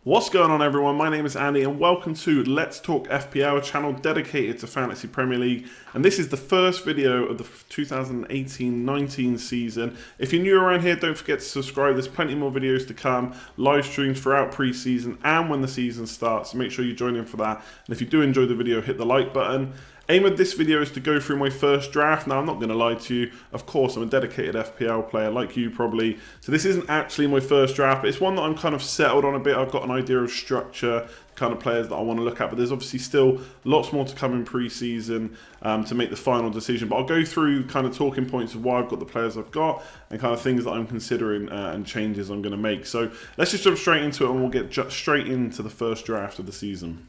What's going on, everyone? My name is Andy and welcome to Let's Talk FPL, a channel dedicated to Fantasy Premier League. And this is the first video of the 2018-19 season. If you're new around here, don't forget to subscribe. There's plenty more videos to come, live streams throughout pre-season and when the season starts. So make sure you join in for that. And if you do enjoy the video, hit the like button. Aim of this video is to go through my first draft. Now, I'm not going to lie to you. Of course, I'm a dedicated FPL player like you probably. So this isn't actually my first draft, but it's one that I'm kind of settled on a bit. I've got an idea of structure, kind of players that I want to look at, but there's obviously still lots more to come in pre-season to make the final decision. But I'll go through kind of talking points of why I've got the players I've got and kind of things that I'm considering and changes I'm going to make. So let's just jump straight into it and we'll get straight into the first draft of the season.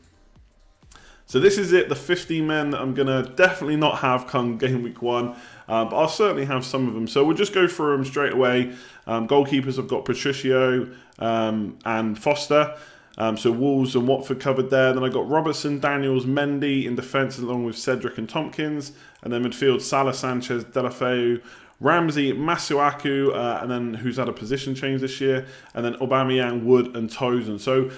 So this is it, the 50 men that I'm going to definitely not have come game week 1, but I'll certainly have some of them. So we'll just go through them straight away. Goalkeepers, I've got Patricio and Foster. So Wolves and Watford covered there. Then I got Robertson, Daniels, Mendy in defence along with Cedric and Tompkins. And then midfield, Salah, Sanchez, Delafeu, Ramsey, Masuaku, and then who's had a position change this year. And then Aubameyang, Wood and Tozen. So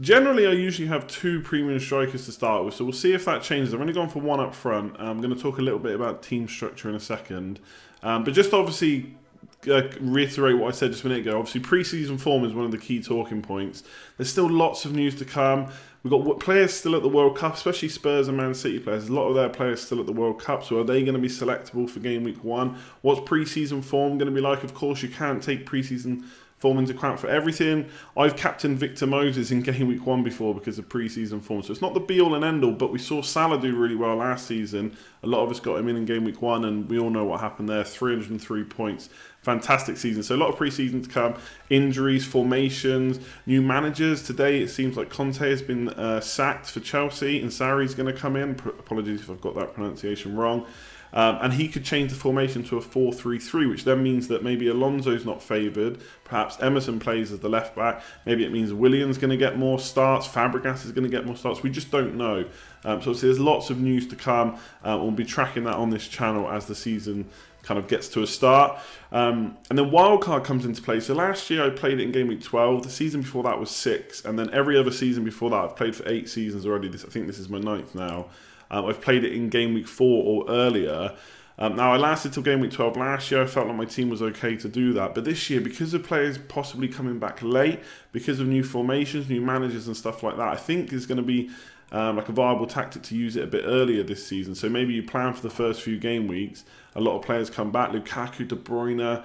generally, I usually have 2 premium strikers to start with, so we'll see if that changes. I've only gone for 1 up front. I'm going to talk a little bit about team structure in a second. But just obviously reiterate what I said just a minute ago. Obviously, pre-season form is one of the key talking points. There's still lots of news to come. We've got players still at the World Cup, especially Spurs and Man City players. A lot of their players still at the World Cup, so are they going to be selectable for game week 1? What's pre-season form going to be like? Of course, you can't take pre-season form into account for everything. I've captained Victor Moses in game week 1 before because of pre-season form, so it's not the be-all and end-all, but we saw Salah do really well last season. A lot of us got him in game week 1, and we all know what happened there. 303 points. Fantastic season. So a lot of pre-season to come. Injuries, formations, new managers. Today it seems like Conte has been sacked for Chelsea and Sarri's going to come in. Apologies if I've got that pronunciation wrong. And he could change the formation to a 4-3-3, which then means that maybe Alonso's not favoured. Perhaps Emerson plays as the left back. Maybe it means Willian's going to get more starts. Fabregas is going to get more starts. We just don't know. So obviously there's lots of news to come. We'll be tracking that on this channel as the season kind of gets to a start. And then wildcard comes into play. So last year I played it in game week 12. The season before that was 6. And then every other season before that, I've played for 8 seasons already. I think this is my 9th now. I've played it in game week 4 or earlier. Now, I lasted till game week 12 last year. I felt like my team was okay to do that. But this year, because of players possibly coming back late, because of new formations, new managers and stuff like that, I think there's going to be like a viable tactic to use it a bit earlier this season. So maybe you plan for the first few game weeks. A lot of players come back. Lukaku, De Bruyne,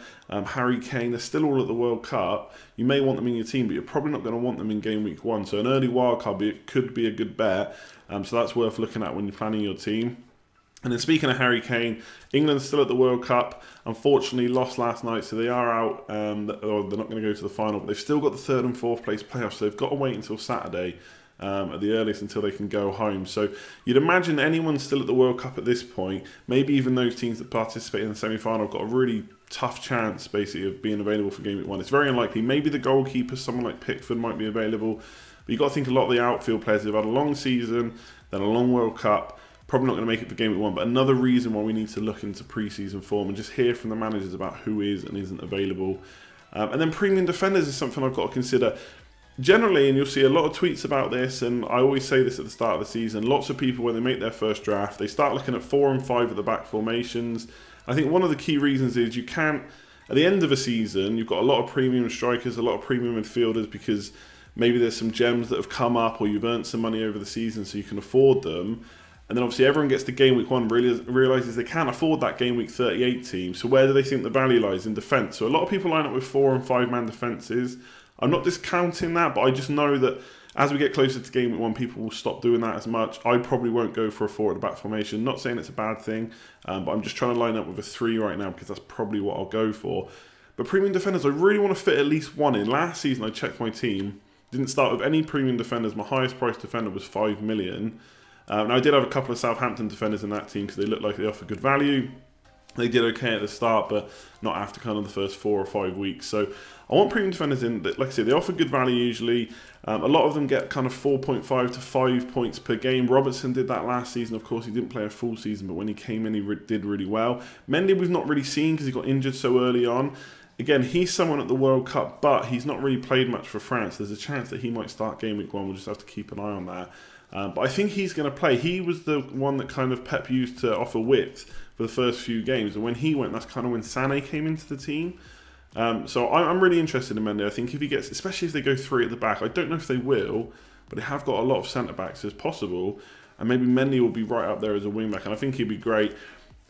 Harry Kane, they're still all at the World Cup. You may want them in your team, but you're probably not going to want them in game week 1. So an early wildcard could be a good bet. So that's worth looking at when you're planning your team. And then speaking of Harry Kane, England's still at the World Cup. Unfortunately, lost last night, so they are out. Or they're not going to go to the final, but they've still got the 3rd and 4th place playoffs. So they've got to wait until Saturday at the earliest until they can go home. So you'd imagine anyone still at the World Cup at this point, maybe even those teams that participate in the semi-final, have got a really tough chance, basically, of being available for game week 1. It's very unlikely. Maybe the goalkeeper, someone like Pickford, might be available. But you've got to think a lot of the outfield players have had a long season, then a long World Cup. Probably not going to make it for game week 1, but another reason why we need to look into pre-season form and just hear from the managers about who is and isn't available. And then premium defenders is something I've got to consider. Generally, and you'll see a lot of tweets about this, and I always say this at the start of the season, lots of people, when they make their first draft, they start looking at 4 and 5 at the back formations. I think one of the key reasons is you can't, at the end of a season, you've got a lot of premium strikers, a lot of premium midfielders, because maybe there's some gems that have come up or you've earned some money over the season so you can afford them. And then obviously everyone gets to game week 1 realises they can't afford that game week 38 team. So where do they think the value lies? In defence. So a lot of people line up with 4 and 5 man defences. I'm not discounting that, but I just know that as we get closer to game week 1, people will stop doing that as much. I probably won't go for a 4 at the back formation. Not saying it's a bad thing, but I'm just trying to line up with a 3 right now because that's probably what I'll go for. But premium defenders, I really want to fit at least 1 in. Last season I checked my team. Didn't start with any premium defenders. My highest priced defender was 5 million. Now I did have a couple of Southampton defenders in that team because they looked like they offer good value. They did okay at the start, but not after kind of the first 4 or 5 weeks. So I want premium defenders in. Like I said, they offer good value usually. A lot of them get kind of 4.5 to 5 points per game. Robertson did that last season. Of course, he didn't play a full season, but when he came in, he did really well. Mendy we've not really seen because he got injured so early on. Again, he's someone at the World Cup, but he's not really played much for France. There's a chance that he might start game week 1. We'll just have to keep an eye on that. But I think he's going to play. He was the one that kind of Pep used to offer width for the first few games. And when he went, that's kind of when Sané came into the team. So I'm really interested in Mendy. I think if he gets, especially if they go 3 at the back, I don't know if they will, but they have got a lot of centre-backs as possible. And maybe Mendy will be right up there as a wing-back. And I think he'd be great.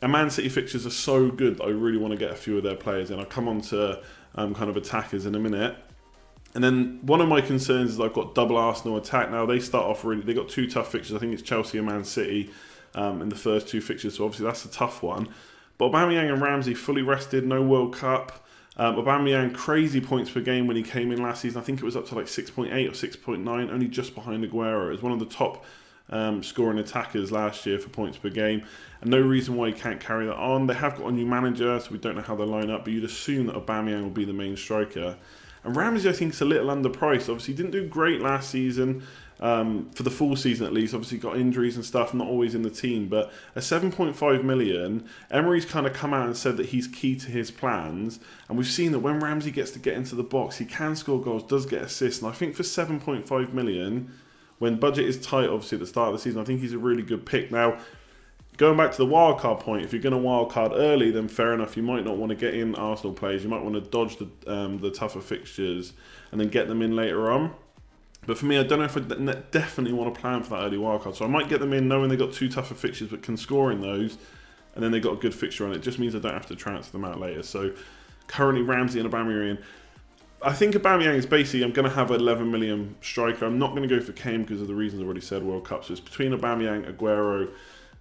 And Man City fixtures are so good that I really want to get a few of their players in. I'll come on to kind of attackers in a minute. And then one of my concerns is I've got double Arsenal attack now. They start off really, they got 2 tough fixtures. I think it's Chelsea and Man City in the first 2 fixtures. So obviously that's a tough one. But Aubameyang and Ramsey fully rested, no World Cup. Aubameyang, crazy points per game when he came in last season. I think it was up to like 6.8 or 6.9, only just behind Aguero. It was one of the top scoring attackers last year for points per game, and no reason why he can't carry that on. They have got a new manager, so we don't know how they line up, but you'd assume that Aubameyang will be the main striker. And Ramsey, I think, is a little underpriced. Obviously, he didn't do great last season, for the full season at least. Obviously, got injuries and stuff, not always in the team, but at 7.5 million, Emery's kind of come out and said that he's key to his plans, and we've seen that when Ramsey gets to get into the box, he can score goals, does get assists, and I think for 7.5 million, when budget is tight, obviously, at the start of the season, I think he's a really good pick. Now, going back to the wildcard point, if you're going to wildcard early, then fair enough. You might not want to get in Arsenal players. You might want to dodge the tougher fixtures and then get them in later on. But for me, I don't know if I definitely want to plan for that early wildcard. So I might get them in knowing they've got 2 tougher fixtures but can score in those. And then they've got a good fixture on it. It just means I don't have to transfer them out later. So currently Ramsey and Aubameyang. I think Aubameyang is basically, I'm going to have an 11 million striker. I'm not going to go for Kane because of the reasons I already said, World Cup. So it's between Aubameyang, Aguero,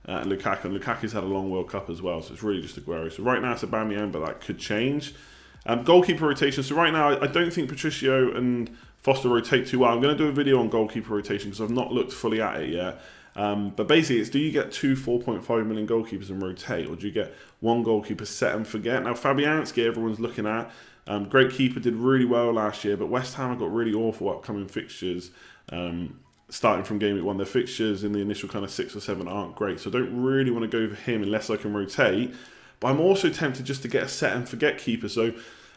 and Lukaku. And Lukaku's had a long World Cup as well, so it's really just Aguero. So right now it's Aubameyang, but that could change. Goalkeeper rotation. So right now I don't think Patricio and Foster rotate too well. I'm going to do a video on goalkeeper rotation because I've not looked fully at it yet. But basically, it's do you get 2 4.5 million goalkeepers and rotate, or do you get 1 goalkeeper set and forget? Now, Fabianski, everyone's looking at. Great keeper, did really well last year, but West Ham have got really awful upcoming fixtures. Starting from game week 1, their fixtures in the initial kind of 6 or 7 aren't great. So I don't really want to go for him unless I can rotate. But I'm also tempted just to get a set and forget keeper. So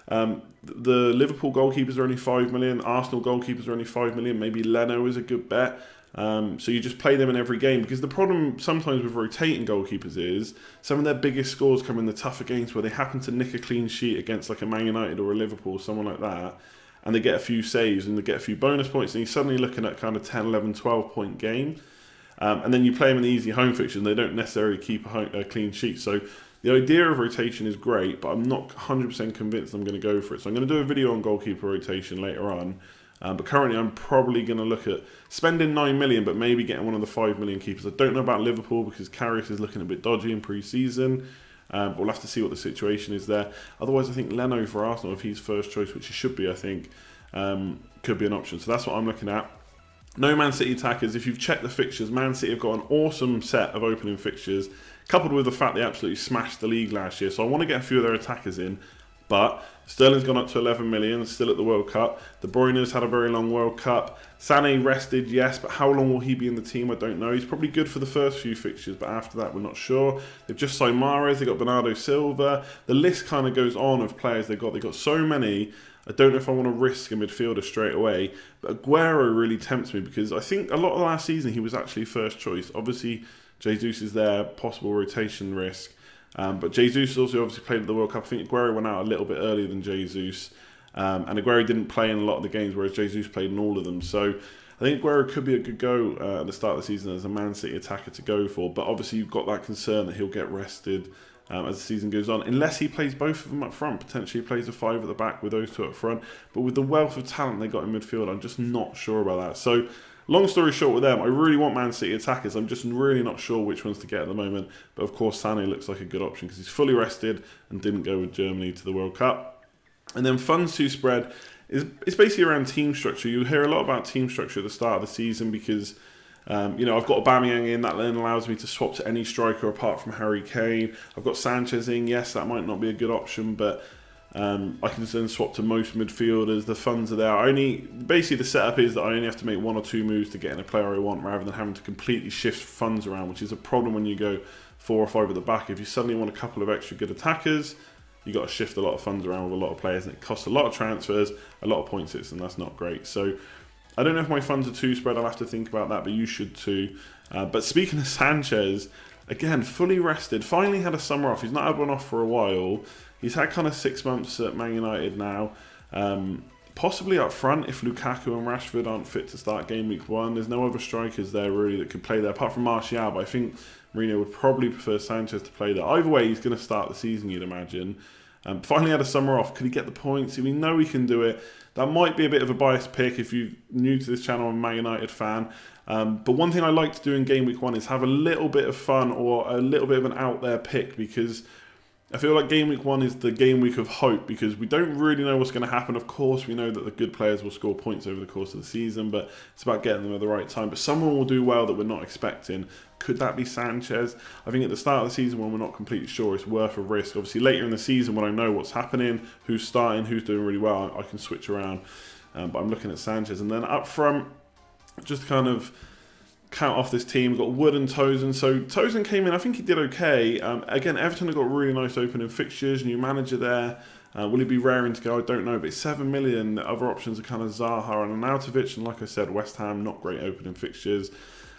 the Liverpool goalkeepers are only 5 million. Arsenal goalkeepers are only 5 million. Maybe Leno is a good bet. So you just play them in every game, because the problem sometimes with rotating goalkeepers is some of their biggest scores come in the tougher games where they happen to nick a clean sheet against like a Man United or a Liverpool, someone like that, and they get a few saves and they get a few bonus points, and you're suddenly looking at kind of 10, 11, 12 point game. And then you play them in the easy home fixture and they don't necessarily keep a clean sheet. So the idea of rotation is great, but I'm not 100% convinced I'm going to go for it. So I'm going to do a video on goalkeeper rotation later on. But currently I'm probably going to look at spending 9 million, but maybe getting one of the 5 million keepers. I don't know about Liverpool because Karius is looking a bit dodgy in pre-season. But we'll have to see what the situation is there. Otherwise, I think Leno for Arsenal, if he's first choice, which he should be, I think, could be an option. So that's what I'm looking at. No Man City attackers. If you've checked the fixtures, Man City have got an awesome set of opening fixtures, coupled with the fact they absolutely smashed the league last year. So I want to get a few of their attackers in. But Sterling's gone up to 11 million, still at the World Cup. De Bruyne's had a very long World Cup. Sané rested, yes, but how long will he be in the team? I don't know. He's probably good for the first few fixtures, but after that, we're not sure. They've just signed Mahrez, they've got Bernardo Silva. The list kind of goes on of players they've got. They've got so many. I don't know if I want to risk a midfielder straight away. But Aguero really tempts me because I think a lot of last season he was actually first choice. Obviously, Jesus is there, possible rotation risk. But Jesus also obviously played at the World Cup. I think Aguero went out a little bit earlier than Jesus. And Aguero didn't play in a lot of the games, whereas Jesus played in all of them. So I think Aguero could be a good go at the start of the season as a Man City attacker to go for. But obviously you've got that concern that he'll get rested as the season goes on. Unless he plays both of them up front. Potentially he plays a 5 at the back with those 2 up front. But with the wealth of talent they got in midfield, I'm just not sure about that. So long story short with them, I really want Man City attackers. I'm just really not sure which ones to get at the moment. But of course, Sané looks like a good option because he's fully rested and didn't go with Germany to the World Cup. And then funds to spread is basically around team structure. You hear a lot about team structure at the start of the season because, you know, I've got Aubameyang in. That then allows me to swap to any striker apart from Harry Kane. I've got Sanchez in. Yes, that might not be a good option, but I can then swap to most midfielders. The funds are there. Basically the setup is that I only have to make 1 or 2 moves to get in a player I want, rather than having to completely shift funds around, which is a problem when you go 4 or 5 at the back. If you suddenly want a couple of extra good attackers, you got to shift a lot of funds around with a lot of players, and it costs a lot of transfers, a lot of points hits, and that's not great. So I don't know if my funds are too spread. I'll have to think about that, but you should too. But speaking of Sanchez, again, fully rested, finally had a summer off. He's not had one off for a while. He's had kind of 6 months at Man United now. Possibly up front if Lukaku and Rashford aren't fit to start game week 1. There's no other strikers there really that could play there apart from Martial, but I think Mourinho would probably prefer Sanchez to play there. Either way, he's going to start the season, you'd imagine. Finally had a summer off. Could he get the points? We know he can do it. That might be a bit of a biased pick if you're new to this channel and a Man United fan. But one thing I like to do in game week 1 is have a little bit of fun or a little bit of an out there pick, because I feel like game week 1 is the game week of hope, because we don't really know what's going to happen. Of course, we know that the good players will score points over the course of the season, but it's about getting them at the right time. But someone will do well that we're not expecting. Could that be Sanchez? I think at the start of the season, when we're not completely sure, it's worth a risk. Obviously, later in the season, when I know what's happening, who's starting, who's doing really well, I can switch around. But I'm looking at Sanchez. And then up front, just kind of count off this team. We've got Wood and Tosin. So Tosin came in, I think he did okay. Again, Everton have got really nice opening fixtures, new manager there. Will he be raring to go? I don't know, but it's 7 million. The other options are kind of Zaha and Arnautovic, and like I said, West Ham, not great opening fixtures.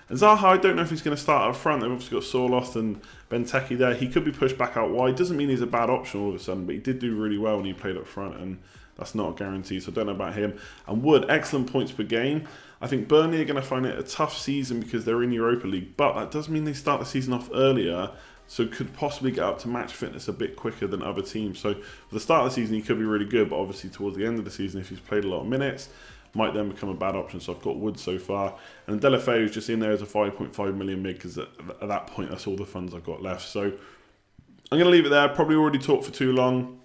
And Zaha, I don't know if he's going to start up front. They've obviously got Sorloth and Benteke there. He could be pushed back out wide. Doesn't mean he's a bad option all of a sudden, but he did do really well when he played up front, and that's not a guarantee, so I don't know about him. And Wood, excellent points per game. I think Burnley are going to find it a tough season because they're in Europa League, but that does mean they start the season off earlier, so could possibly get up to match fitness a bit quicker than other teams. So for the start of the season, he could be really good, but obviously towards the end of the season, if he's played a lot of minutes, might then become a bad option. So I've got Wood so far. And Delafeu is just in there as a 5.5 million mid, because at that point, that's all the funds I've got left. So I'm going to leave it there. Probably already talked for too long.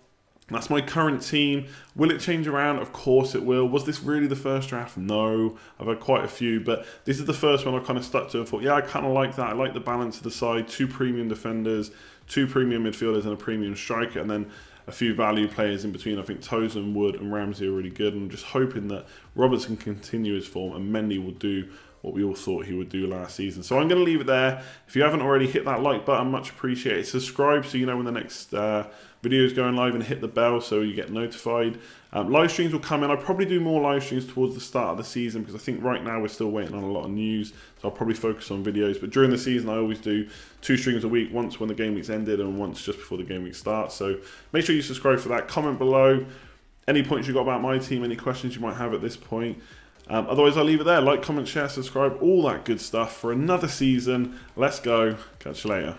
That's my current team. Will it change around? Of course it will. Was this really the first draft? No. I've had quite a few, but this is the first one I kind of stuck to and thought, yeah, I kind of like that. I like the balance of the side. 2 premium defenders, 2 premium midfielders, and a premium striker, and then a few value players in between. I think Tosin, Wood, and Ramsey are really good, and I'm just hoping that Robertson can continue his form and Mendy will do what we all thought he would do last season. So I'm going to leave it there. If you haven't already, hit that like button, much appreciated. Subscribe so you know when the next video is going live, and hit the bell so you get notified. Live streams will come in. I'll probably do more live streams towards the start of the season, because I think right now we're still waiting on a lot of news, so I'll probably focus on videos. But during the season, I always do 2 streams a week, once when the game week's ended and once just before the game week starts. So make sure you subscribe for that. Comment below any points you got about my team, any questions you might have at this point. Otherwise, I'll leave it there. Like, comment, share, subscribe, all that good stuff for another season. Let's go. Catch you later.